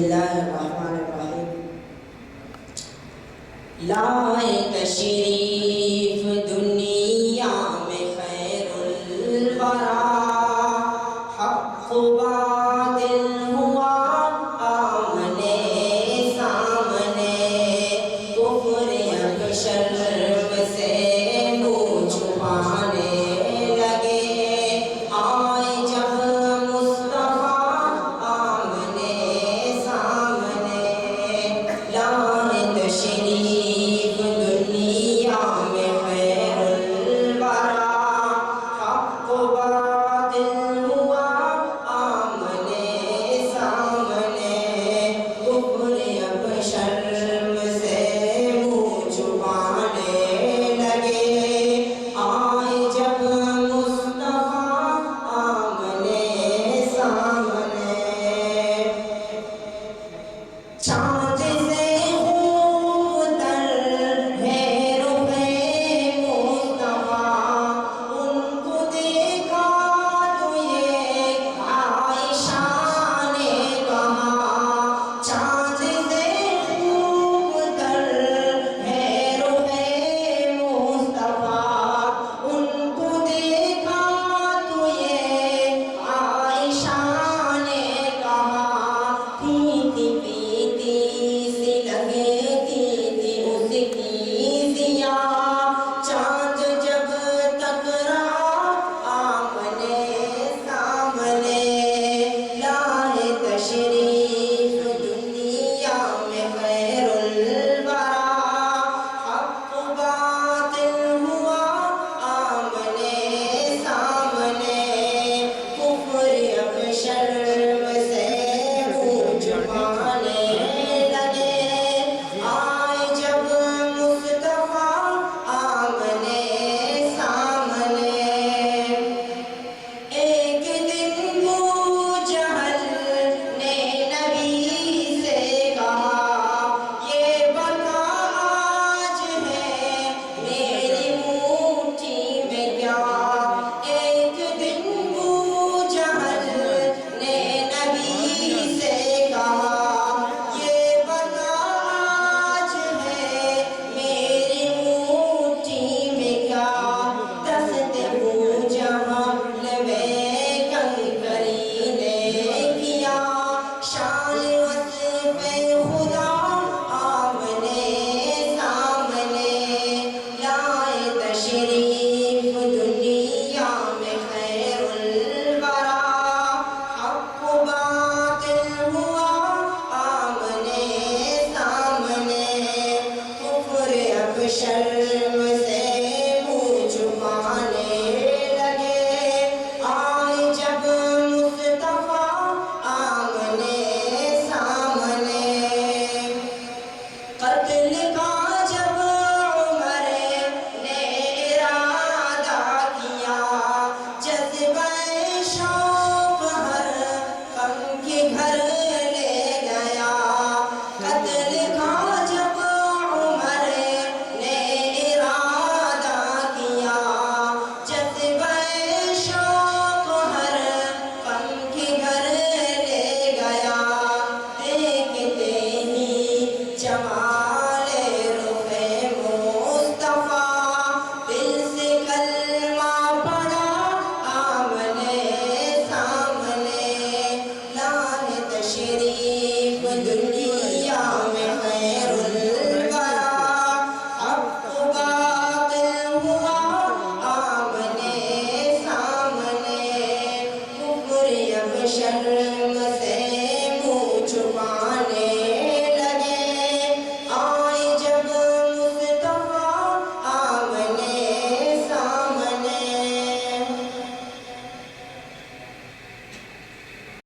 اللہ الرحمن الرحیم۔ لائے تشریف دنیا میں خیر الورا، حق باطل ہوا آمنے سامنے، کفر اب شرم سے منہ چھپانے لگے، آئے جب مصطفیٰ آمنے سامنے، لائے تشریف دنیا میں خیر الورا، حق باطل ہوا آمنے سامنے، کفر اب شرم سے منہ چھپانے لگے، آئے جب مصطفیٰ آمنے سامنے،